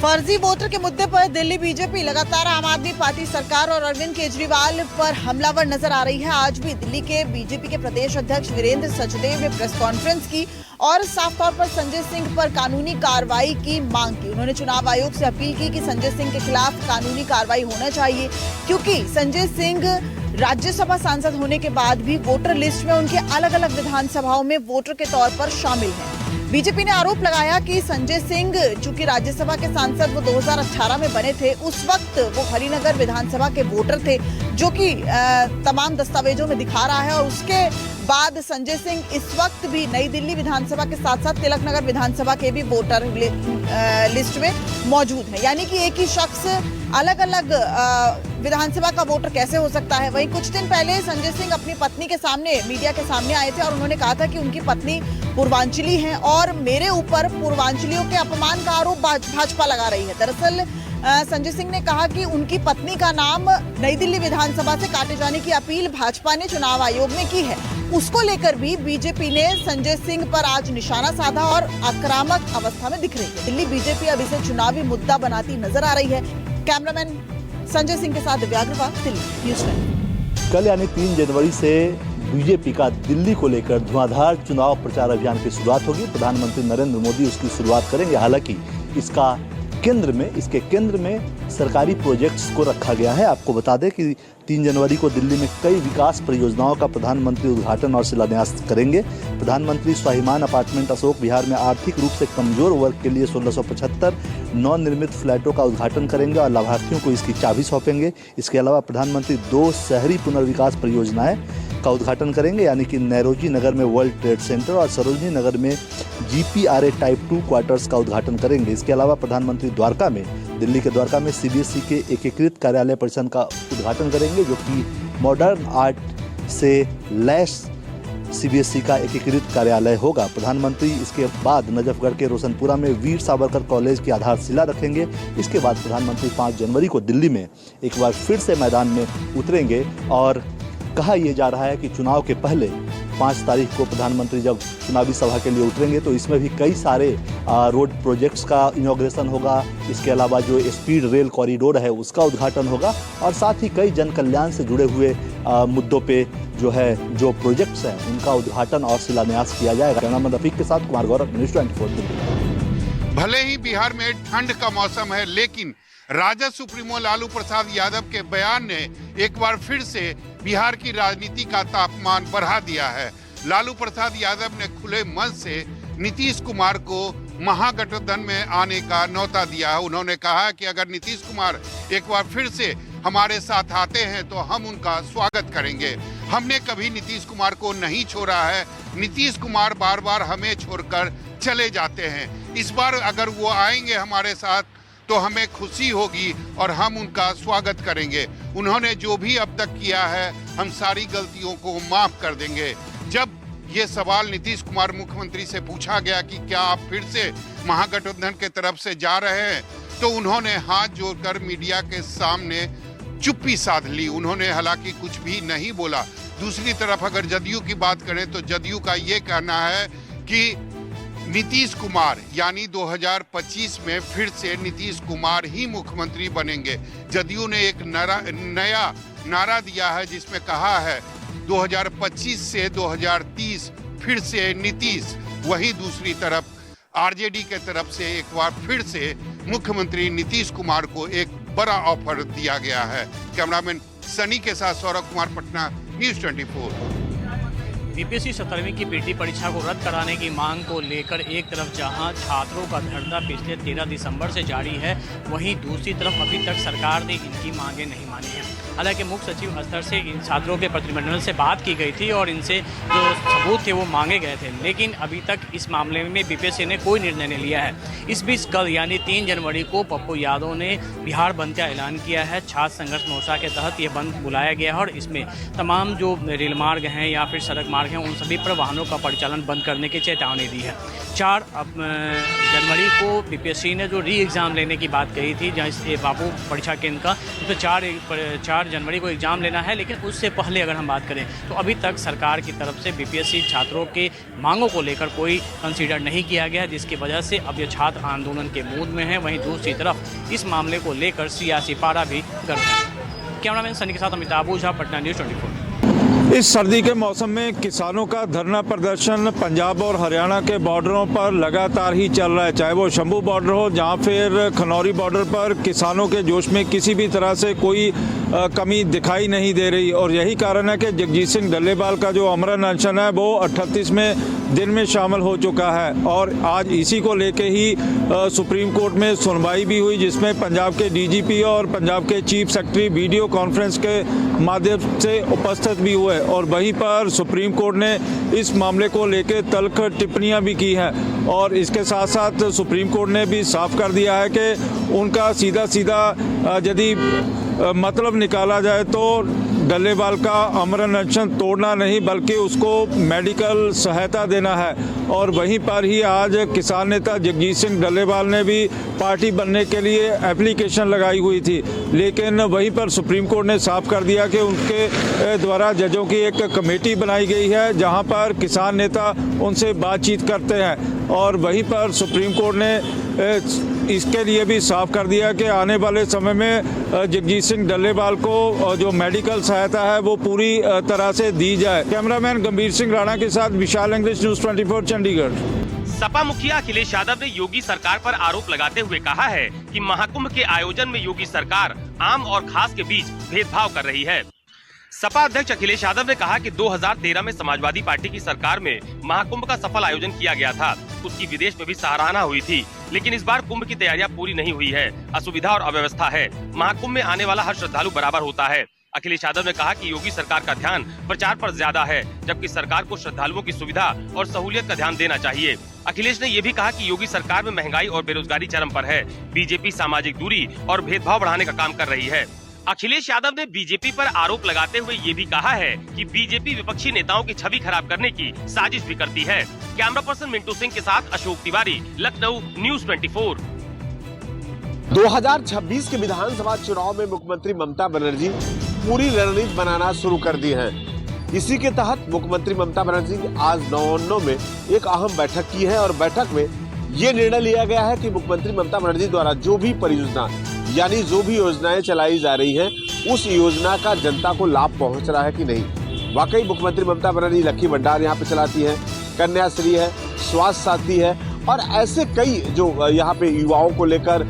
फर्जी वोटर के मुद्दे पर दिल्ली बीजेपी लगातार आम आदमी पार्टी सरकार और अरविंद केजरीवाल पर हमलावर नजर आ रही है। आज भी दिल्ली के बीजेपी के प्रदेश अध्यक्ष वीरेंद्र सचदेव ने प्रेस कॉन्फ्रेंस की और साफ तौर पर संजय सिंह पर कानूनी कार्रवाई की मांग की। उन्होंने चुनाव आयोग से अपील की कि संजय सिंह के खिलाफ कानूनी कार्रवाई होना चाहिए, क्योंकि संजय सिंह राज्यसभा सांसद होने के बाद भी वोटर लिस्ट में उनके अलग अलग विधानसभाओं में वोटर के तौर पर शामिल हैं। बीजेपी ने आरोप लगाया कि संजय सिंह चूंकि राज्यसभा के सांसद वो 2018 में बने थे, उस वक्त वो हरिनगर विधानसभा के वोटर थे, जो कि तमाम दस्तावेजों में दिखा रहा है। और उसके बाद संजय सिंह इस वक्त भी नई दिल्ली विधानसभा के साथ साथ तिलकनगर विधानसभा के भी वोटर लिस्ट में मौजूद है। यानी कि एक ही शख्स अलग अलग विधानसभा का वोटर कैसे हो सकता है। वहीं कुछ दिन पहले संजय सिंह अपनी पत्नी के सामने मीडिया के सामने आए थे और उन्होंने कहा था कि उनकी पत्नी पूर्वांचली हैं और मेरे ऊपर पूर्वांचलियों के अपमान का आरोप भाजपा लगा रही है। दरअसल संजय सिंह ने कहा कि उनकी पत्नी का नाम नई दिल्ली विधानसभा से काटे जाने की अपील भाजपा ने चुनाव आयोग में की है। उसको लेकर भी बीजेपी ने संजय सिंह पर आज निशाना साधा और आक्रामक अवस्था में दिख रही है। दिल्ली बीजेपी अब इसे चुनावी मुद्दा बनाती नजर आ रही है। कैमरामैन संजय सिंह के साथ दिव्याग्रवा, दिल्ली न्यूज़ 9। कल यानी 3 जनवरी से बीजेपी का दिल्ली को लेकर धुआंधार चुनाव प्रचार अभियान की शुरुआत होगी। प्रधानमंत्री नरेंद्र मोदी उसकी शुरुआत करेंगे। हालांकि इसके केंद्र में सरकारी प्रोजेक्ट्स को रखा गया है। आपको बता दें कि 3 जनवरी को दिल्ली में कई विकास परियोजनाओं का प्रधानमंत्री उद्घाटन और शिलान्यास करेंगे। प्रधानमंत्री स्वाभिमान अपार्टमेंट अशोक विहार में आर्थिक रूप से कमजोर वर्ग के लिए 1675 नवनिर्मित फ्लैटों का उद्घाटन करेंगे और लाभार्थियों को इसकी चाबी सौंपेंगे। इसके अलावा प्रधानमंत्री 2 शहरी पुनर्विकास परियोजनाएं का उद्घाटन करेंगे, यानी कि नैरोजी नगर में वर्ल्ड ट्रेड सेंटर और सरोजनी नगर में GPRA टाइप 2 क्वार्टर्स का उद्घाटन करेंगे। इसके अलावा प्रधानमंत्री दिल्ली के द्वारका में CBSE के एकीकृत कार्यालय परिसर का उद्घाटन करेंगे, जो कि मॉडर्न आर्ट से लैस CBSE का एकीकृत कार्यालय होगा। प्रधानमंत्री इसके बाद नजफगढ़ के रोशनपुरा में वीर सावरकर कॉलेज की आधारशिला रखेंगे। इसके बाद प्रधानमंत्री 5 जनवरी को दिल्ली में एक बार फिर से मैदान में उतरेंगे और कहा यह जा रहा है कि चुनाव के पहले 5 तारीख को प्रधानमंत्री जब चुनावी सभा के लिए उतरेंगे तो इसमें भी कई सारे रोड प्रोजेक्ट्स का इनॉग्रेशन होगा। इसके अलावा जो स्पीड रेल कॉरिडोर है उसका उद्घाटन होगा और साथ ही कई जन कल्याण से जुड़े हुए मुद्दों पे जो प्रोजेक्ट्स हैं उनका उद्घाटन और शिलान्यास किया जाएगा। कैमरामैन रफीक के साथ कुमार गौरव, न्यूज़ 24 दिल्ली। भले ही बिहार में ठंड का मौसम है, लेकिन राजद सुप्रीमो लालू प्रसाद यादव के बयान ने एक बार फिर से बिहार की राजनीति का तापमान बढ़ा दिया है। लालू प्रसाद यादव ने खुले मन से नीतीश कुमार को महागठबंधन में आने का न्योता दिया है। उन्होंने कहा कि अगर नीतीश कुमार एक बार फिर से हमारे साथ आते हैं तो हम उनका स्वागत करेंगे। हमने कभी नीतीश कुमार को नहीं छोड़ा है। नीतीश कुमार बार बार हमें छोड़कर चले जाते हैं। इस बार अगर वो आएंगे हमारे साथ तो हमें खुशी होगी और हम उनका स्वागत करेंगे। उन्होंने जो भी अब तक किया है हम सारी गलतियों को माफ कर देंगे। जब ये सवाल नीतीश कुमार मुख्यमंत्री से पूछा गया कि क्या आप फिर से महागठबंधन के तरफ से जा रहे हैं, तो उन्होंने हाथ जोड़कर मीडिया के सामने चुप्पी साध ली। उन्होंने हालांकि कुछ भी नहीं बोला। दूसरी तरफ अगर जदयू की बात करें तो जदयू का ये कहना है कि नीतीश कुमार यानी 2025 में फिर से नीतीश कुमार ही मुख्यमंत्री बनेंगे। जदयू ने एक नया नारा दिया है जिसमें कहा है 2025 से 2030 फिर से नीतीश। वहीं दूसरी तरफ RJD के तरफ से एक बार फिर से मुख्यमंत्री नीतीश कुमार को एक बड़ा ऑफर दिया गया है। कैमरामैन सनी के साथ सौरभ कुमार, पटना, न्यूज़ 24। बीपीएससी 17वीं की पीटी परीक्षा को रद्द कराने की मांग को लेकर एक तरफ जहां छात्रों का धरना पिछले 13 दिसंबर से जारी है, वहीं दूसरी तरफ अभी तक सरकार ने इनकी मांगें नहीं मानी हैं। हालांकि मुख्य सचिव स्तर से इन छात्रों के प्रतिनिधिमंडल से बात की गई थी और इनसे जो सबूत थे वो मांगे गए थे, लेकिन अभी तक इस मामले में बीपीएससी ने कोई निर्णय नहीं लिया है। इस बीच कल यानी 3 जनवरी को पप्पू यादव ने बिहार बंद का ऐलान किया है। छात्र संघर्ष मोर्चा के तहत ये बंद बुलाया गया है और इसमें तमाम जो रेल मार्ग हैं या फिर सड़क मार्ग हैं उन सभी पर वाहनों का परिचालन बंद करने की चेतावनी दी है। 4 जनवरी को बीपीएससी ने जो री एग्ज़ाम लेने की बात कही थी, जहाँ बाबू परीक्षा केंद्र का, तो 4 जनवरी को एग्ज़ाम लेना है, लेकिन उससे पहले अगर हम बात करें तो अभी तक सरकार की तरफ से बीपीएससी बीपीएससी छात्रों के मांगों को लेकर कोई कंसीडर नहीं किया गया, जिसकी वजह से अब ये छात्र आंदोलन के मूड में हैं। वहीं दूसरी तरफ इस मामले को लेकर सियासी पारा भी गर्म है। कैमरामैन सनी के साथ अमिताभ ओझा, पटना न्यूज़ 24। इस सर्दी के मौसम में किसानों का धरना प्रदर्शन पंजाब और हरियाणा के बॉर्डरों पर लगातार ही चल रहा है, चाहे वो शंभू बॉर्डर हो, जहां फिर खनौरी बॉर्डर पर किसानों के जोश में किसी भी तरह से कोई कमी दिखाई नहीं दे रही। और यही कारण है कि जगजीत सिंह डल्लेबाल का जो अमरण अनशन है वो 38वें दिन में शामिल हो चुका है। और आज इसी को लेके ही सुप्रीम कोर्ट में सुनवाई भी हुई, जिसमें पंजाब के डीजीपी और पंजाब के चीफ सेक्रेटरी वीडियो कॉन्फ्रेंस के माध्यम से उपस्थित भी हुए। और वहीं पर सुप्रीम कोर्ट ने इस मामले को लेकर तल्ख टिप्पणियां भी की हैं। और इसके साथ साथ सुप्रीम कोर्ट ने भी साफ कर दिया है कि उनका सीधा सीधा यदि मतलब निकाला जाए तो डल्लेबाल का अमरण अनशन तोड़ना नहीं बल्कि उसको मेडिकल सहायता देना है। और वहीं पर ही आज किसान नेता जगजीत सिंह डल्लेबाल ने भी पार्टी बनने के लिए एप्लीकेशन लगाई हुई थी, लेकिन वहीं पर सुप्रीम कोर्ट ने साफ कर दिया कि उनके द्वारा जजों की एक कमेटी बनाई गई है जहां पर किसान नेता उनसे बातचीत करते हैं। और वहीं पर सुप्रीम कोर्ट ने इसके लिए भी साफ कर दिया कि आने वाले समय में जगजीत सिंह डल्लेबाल को जो मेडिकल सहायता है वो पूरी तरह से दी जाए। कैमरामैन गंभीर सिंह राणा के साथ विशाल इंग्लिश न्यूज़ 24 चंडीगढ़। सपा मुखिया अखिलेश यादव ने योगी सरकार पर आरोप लगाते हुए कहा है कि महाकुंभ के आयोजन में योगी सरकार आम और खास के बीच भेदभाव कर रही है। सपा अध्यक्ष अखिलेश यादव ने कहा कि 2013 में समाजवादी पार्टी की सरकार में महाकुंभ का सफल आयोजन किया गया था। उसकी विदेश में भी सराहना हुई थी, लेकिन इस बार कुंभ की तैयारियां पूरी नहीं हुई है। असुविधा और अव्यवस्था है। महाकुंभ में आने वाला हर श्रद्धालु बराबर होता है। अखिलेश यादव ने कहा कि योगी सरकार का ध्यान प्रचार पर ज्यादा है, जबकि सरकार को श्रद्धालुओं की सुविधा और सहूलियत का ध्यान देना चाहिए। अखिलेश ने ये भी कहा कि योगी सरकार में महंगाई और बेरोजगारी चरम पर है। बीजेपी सामाजिक दूरी और भेदभाव बढ़ाने का काम कर रही है। अखिलेश यादव ने बीजेपी पर आरोप लगाते हुए ये भी कहा है कि बीजेपी विपक्षी नेताओं की छवि खराब करने की साजिश भी करती है। कैमरा पर्सन मिंटू सिंह के साथ अशोक तिवारी, लखनऊ न्यूज़ 24। 2026 के विधानसभा चुनाव में मुख्यमंत्री ममता बनर्जी पूरी रणनीति बनाना शुरू कर दी है। इसी के तहत मुख्यमंत्री ममता बनर्जी ने आज नौनो में एक अहम बैठक की है और बैठक में ये निर्णय लिया गया है कि मुख्यमंत्री ममता बनर्जी द्वारा जो भी परियोजना यानी जो भी योजनाएं चलाई जा रही हैं, उस योजना का जनता को लाभ पहुंच रहा है कि नहीं। वाकई मुख्यमंत्री ममता बनर्जी लक्की भंडार यहाँ पे चलाती है, कन्याश्री है, स्वास्थ्य साथी है और ऐसे कई जो यहाँ पे युवाओं को लेकर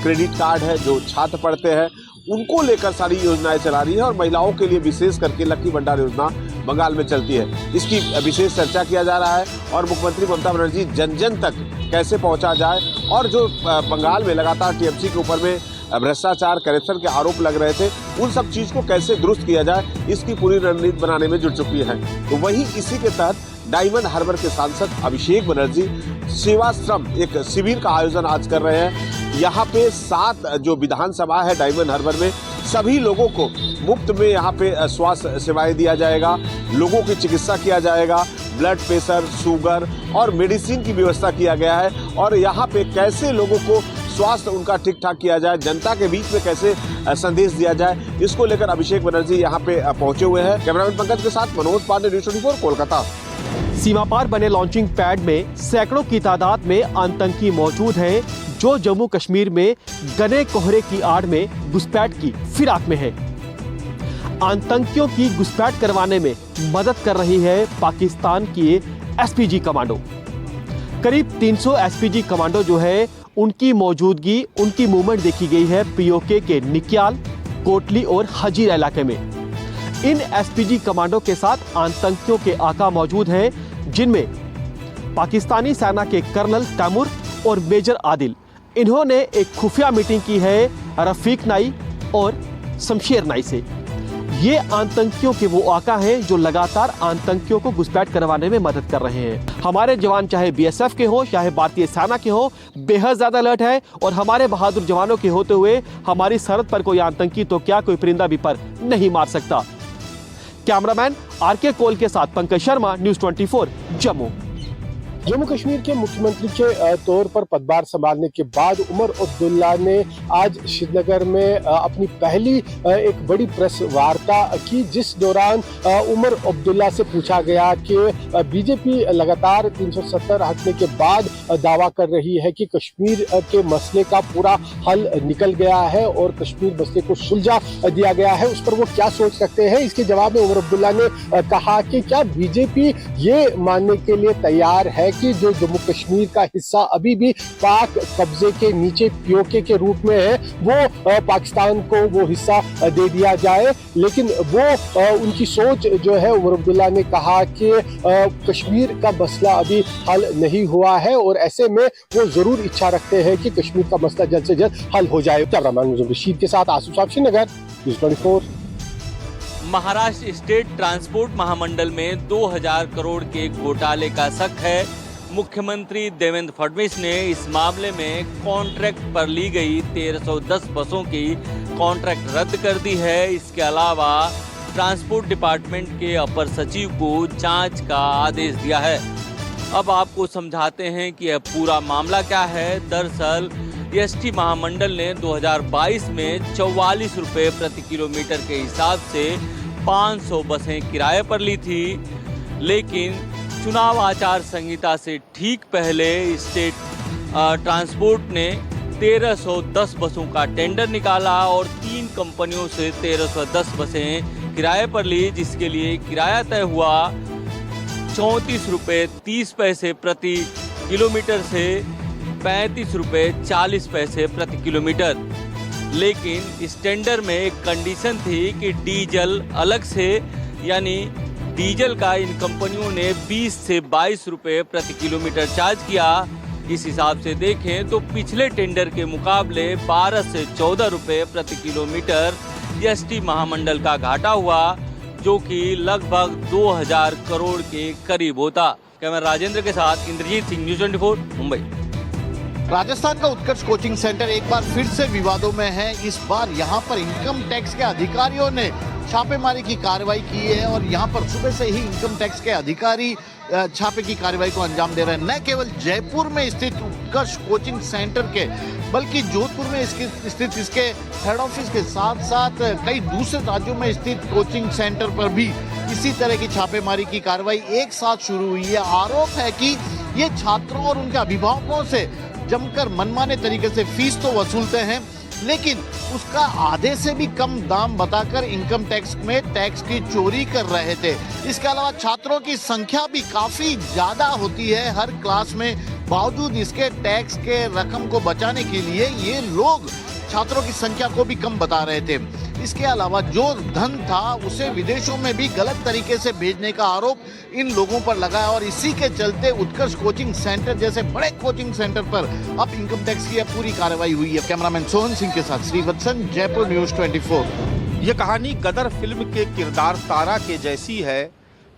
क्रेडिट कार्ड है, जो छात्र पढ़ते हैं उनको लेकर सारी योजनाएं चला रही है। और महिलाओं के लिए विशेष करके लक्की भंडार योजना बंगाल में चलती है, इसकी विशेष चर्चा किया जा रहा है। और मुख्यमंत्री ममता बनर्जी जन जन तक कैसे पहुंचा जाए और जो बंगाल में लगातार टीएमसी के ऊपर में भ्रष्टाचार करप्शन के आरोप लग रहे थे, उन सब चीज को कैसे दुरुस्त किया जाए, इसकी पूरी रणनीति बनाने में जुट चुकी है। तो वहीं इसी के तहत डायमंड हार्बर के सांसद अभिषेक बनर्जी सेवाश्रम एक शिविर का आयोजन आज कर रहे हैं। यहाँ पे 7 जो विधानसभा है डायमंड हार्बर में, सभी लोगों को मुफ्त में यहाँ पे स्वास्थ्य सेवाएं दिया जाएगा, लोगों की चिकित्सा किया जाएगा, ब्लड प्रेशर, शुगर और मेडिसिन की व्यवस्था किया गया है। और यहाँ पे कैसे लोगों को स्वास्थ्य उनका ठीक ठाक किया जाए, जनता के बीच में कैसे संदेश दिया जाए, इसको लेकर अभिषेक बनर्जी यहाँ पे पहुंचे हुए हैं। कैमरामैन पंकज के साथ मनोज पांडे, न्यूज़ 24 कोलकाता। सीमा पार बने लॉन्चिंग पैड में सैकड़ों की तादाद में आतंकी मौजूद हैं, जो जम्मू कश्मीर में घने कोहरे की आड़ में घुसपैठ की फिराक में है। आतंकियों की घुसपैठ करवाने में मदद कर रही है पाकिस्तान की एसपीजी कमांडो। करीब 300 एसपीजी कमांडो जो है उनकी मौजूदगी, उनकी मूवमेंट देखी गई है पीओके के निक्याल, कोटली और हजीरा इलाके में। इन एसपीजी कमांडो के साथ आतंकियों के आका मौजूद हैं, जिनमें पाकिस्तानी सेना के कर्नल तैमूर और मेजर आदिल। इन्होंने एक खुफिया मीटिंग की है रफीक नाई और शमशेर नाई से। ये आतंकियों के वो आका हैं जो लगातार आतंकियों को घुसपैठ करवाने में मदद कर रहे हैं। हमारे जवान चाहे बीएसएफ के हो, चाहे भारतीय सेना के हो, बेहद ज्यादा अलर्ट है। और हमारे बहादुर जवानों के होते हुए हमारी सरहद पर कोई आतंकी तो क्या कोई परिंदा भी पर नहीं मार सकता। कैमरामैन आरके कोल के साथ पंकज शर्मा, न्यूज़ 24 जम्मू। जम्मू कश्मीर के मुख्यमंत्री के तौर पर पदभार संभालने के बाद उमर अब्दुल्ला ने आज श्रीनगर में अपनी पहली एक बड़ी प्रेस वार्ता की, जिस दौरान उमर अब्दुल्ला से पूछा गया कि बीजेपी लगातार 370 हटने के बाद दावा कर रही है कि कश्मीर के मसले का पूरा हल निकल गया है और कश्मीर मसले को सुलझा दिया गया है, उस पर वो क्या सोच सकते हैं। इसके जवाब में उमर अब्दुल्ला ने कहा कि क्या बीजेपी ये मानने के लिए तैयार है कि जो जम्मू कश्मीर का हिस्सा अभी भी पाक कब्जे के नीचे पीओके के रूप में है, वो पाकिस्तान को वो हिस्सा दे दिया जाए। लेकिन वो उनकी सोच जो है, उमर अब्दुल्ला ने कहा कि कश्मीर का मसला अभी हल नहीं हुआ है और ऐसे में वो जरूर इच्छा रखते हैं कि कश्मीर का मसला जल्द से जल्द हल हो जाए। कैमरामैन मुजफ्फर रशीद के साथ आसिफ साहब, Srinagar, news 24। Maharashtra state transport महामंडल में 2000 करोड़ के घोटाले का शक है। मुख्यमंत्री देवेंद्र फडणवीस ने इस मामले में कॉन्ट्रैक्ट पर ली गई 1310 बसों की कॉन्ट्रैक्ट रद्द कर दी है। इसके अलावा ट्रांसपोर्ट डिपार्टमेंट के अपर सचिव को जांच का आदेश दिया है। अब आपको समझाते हैं कि यह पूरा मामला क्या है। दरअसल एसटी महामंडल ने 2022 में 44 रुपये प्रति किलोमीटर के हिसाब से 500 बसें किराए पर ली थी, लेकिन चुनाव आचार संहिता से ठीक पहले स्टेट ट्रांसपोर्ट ने 1310 बसों का टेंडर निकाला और 3 कंपनियों से 1310 बसें किराए पर ली, जिसके लिए किराया तय हुआ 34 रुपये 30 पैसे प्रति किलोमीटर से 35 रुपये 40 पैसे प्रति किलोमीटर। लेकिन इस टेंडर में एक कंडीशन थी कि डीजल अलग से, यानी डीजल का इन कंपनियों ने 20 से 22 रुपये प्रति किलोमीटर चार्ज किया। इस हिसाब से देखें तो पिछले टेंडर के मुकाबले 12 से 14 रुपये प्रति किलोमीटर एसटी महामंडल का घाटा हुआ, जो कि लगभग 2000 करोड़ के करीब होता। कैमरा राजेंद्र के साथ इंद्रजीत सिंह, न्यूज़ 24, मुंबई। राजस्थान का उत्कर्ष कोचिंग सेंटर एक बार फिर से विवादों में है। इस बार यहाँ पर इनकम टैक्स के अधिकारियों ने छापेमारी की कार्रवाई की है और यहाँ पर सुबह से ही इनकम टैक्स के अधिकारी छापे की कार्रवाई को अंजाम दे रहे हैं। न केवल जयपुर में स्थित उत्कर्ष कोचिंग सेंटर के, बल्कि जोधपुर में स्थित इसके हेड ऑफिस के साथ साथ कई दूसरे राज्यों में स्थित कोचिंग सेंटर पर भी इसी तरह की छापेमारी की कार्रवाई एक साथ शुरू हुई है। आरोप है कि ये छात्रों और उनके अभिभावकों से जमकर मनमाने तरीके से फीस तो वसूलते हैं, लेकिन उसका आधे से भी कम दाम बताकर इनकम टैक्स में टैक्स की चोरी कर रहे थे। इसके अलावा छात्रों की संख्या भी काफी ज्यादा होती है हर क्लास में, बावजूद इसके टैक्स के रकम को बचाने के लिए ये लोग छात्रों की संख्या को भी कम बता रहे थे। इसके अलावा जो धन था उसे विदेशों में भी गलत तरीके से भेजने का आरोप इन लोगों पर लगा है और इसी के चलते उत्कर्ष कोचिंग सेंटर जैसे बड़े कोचिंग सेंटर पर अब इनकम टैक्स की पूरी कार्रवाई हुई है। कैमरामैन सोहन सिंह के साथ श्रीवत्सन, जयपुर, न्यूज़ 24। ये कहानी गदर फिल्म के किरदार तारा के जैसी है।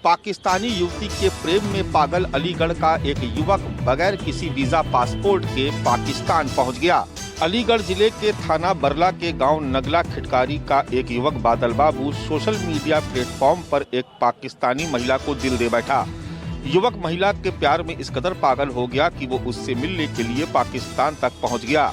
पाकिस्तानी युवती के प्रेम में पागल अलीगढ़ का एक युवक बगैर किसी वीजा पासपोर्ट के पाकिस्तान पहुंच गया। अलीगढ़ जिले के थाना बरला के गांव नगला खिटकारी का एक युवक बादल बाबू सोशल मीडिया प्लेटफॉर्म पर एक पाकिस्तानी महिला को दिल दे बैठा। युवक महिला के प्यार में इस कदर पागल हो गया कि वो उससे मिलने के लिए पाकिस्तान तक पहुंच गया।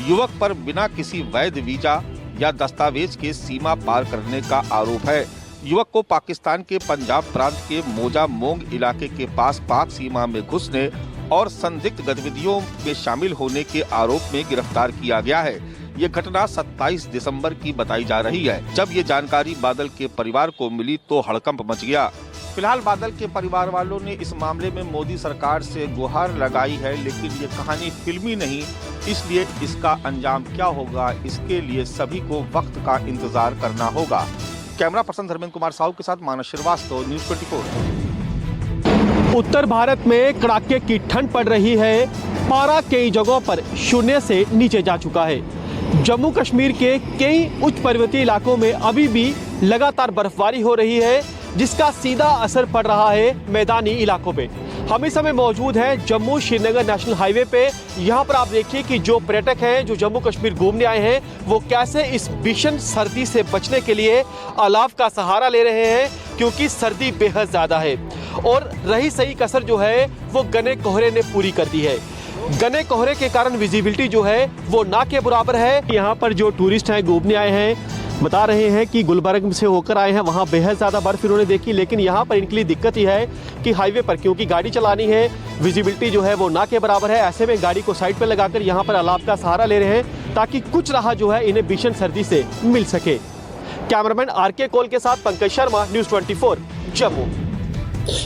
युवक पर बिना किसी वैध वीजा या दस्तावेज के सीमा पार करने का आरोप है। युवक को पाकिस्तान के पंजाब प्रांत के मोजा मोंग इलाके के पास पाक सीमा में घुसने और संदिग्ध गतिविधियों में शामिल होने के आरोप में गिरफ्तार किया गया है। ये घटना 27 दिसंबर की बताई जा रही है। जब ये जानकारी बादल के परिवार को मिली तो हड़कंप मच गया। फिलहाल बादल के परिवार वालों ने इस मामले में मोदी सरकार से गुहार लगाई है, लेकिन ये कहानी फिल्मी नहीं, इसलिए इसका अंजाम क्या होगा इसके लिए सभी को वक्त का इंतजार करना होगा। कैमरा पर्सन धर्मेंद्र कुमार साहू के साथ मानस श्रीवास्तव, न्यूज़ 24। उत्तर भारत में कड़ाके की ठंड पड़ रही है। पारा कई जगहों पर शून्य से नीचे जा चुका है। जम्मू कश्मीर के कई उच्च पर्वतीय इलाकों में अभी भी लगातार बर्फबारी हो रही है, जिसका सीधा असर पड़ रहा है मैदानी इलाकों पे। हम इस समय मौजूद हैं जम्मू श्रीनगर नेशनल हाईवे पे। यहाँ पर आप देखिए कि जो पर्यटक हैं जो जम्मू कश्मीर घूमने आए हैं, वो कैसे इस भीषण सर्दी से बचने के लिए अलाव का सहारा ले रहे हैं, क्योंकि सर्दी बेहद ज़्यादा है। और रही सही कसर जो है वो वो घने कोहरे ने पूरी कर दी है। घने कोहरे के कारण विजिबिलिटी जो है वो ना के बराबर है। यहाँ पर जो टूरिस्ट हैं, घूमने आए हैं, बता रहे हैं कि गुलबर्ग से होकर आए हैं, वहाँ बेहद ज़्यादा बर्फ इन्होंने देखी, लेकिन यहाँ पर इनके लिए दिक्कत यह है कि हाईवे पर क्योंकि गाड़ी चलानी है, विजिबिलिटी जो है वो ना के बराबर है। ऐसे में गाड़ी को साइड पर लगाकर यहाँ पर अलाव का सहारा ले रहे हैं ताकि कुछ राहत जो है इन्हें भीषण सर्दी से मिल सके। कैमरामैन आरके कोल के साथ पंकज शर्मा, न्यूज़ 24, जम्मू।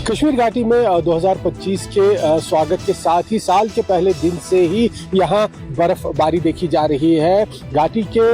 कश्मीर घाटी में 2025 के स्वागत के साथ ही साल के पहले दिन से ही यहाँ बर्फबारी देखी जा रही है। घाटी के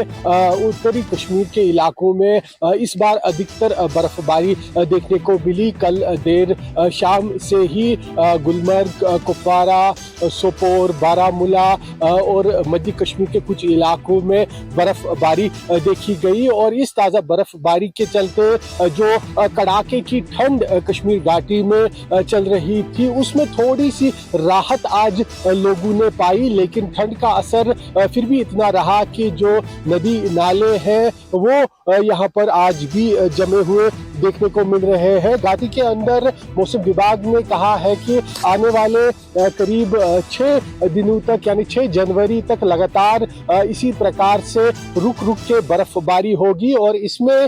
उत्तरी कश्मीर के इलाकों में इस बार अधिकतर बर्फबारी देखने को मिली। कल देर शाम से ही गुलमर्ग, कुपवारा, सोपोर, बारामूला और मध्य कश्मीर के कुछ इलाकों में बर्फबारी देखी गई और इस ताज़ा बर्फबारी के चलते जो कड़ाके की ठंड कश्मीर घाटी में चल रही थी उसमें थोड़ी सी राहत आज लोगों ने पाई, लेकिन ठंड का असर फिर भी इतना रहा कि जो नदी नाले हैं वो यहाँ पर आज भी जमे हुए देखने को मिल रहे हैं। घाटी के अंदर मौसम विभाग ने कहा है कि आने वाले करीब 6 दिनों तक यानी 6 जनवरी तक लगातार इसी प्रकार से रुक रुक के बर्फबारी होगी और इसमें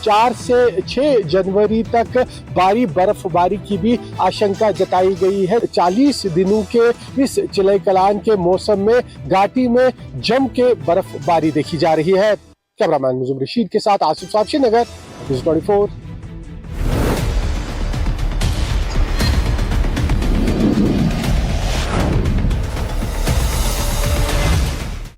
4 से 6 जनवरी तक भारी बर्फबारी की भी आशंका जताई गई है। 40 दिनों के इस चिलई कलान के मौसम में घाटी में जम के बर्फबारी देखी जा रही है। कैमरामैन मुजुम रशीद के साथ आसिफ साहब, श्रीनगर, न्यूज़ 24।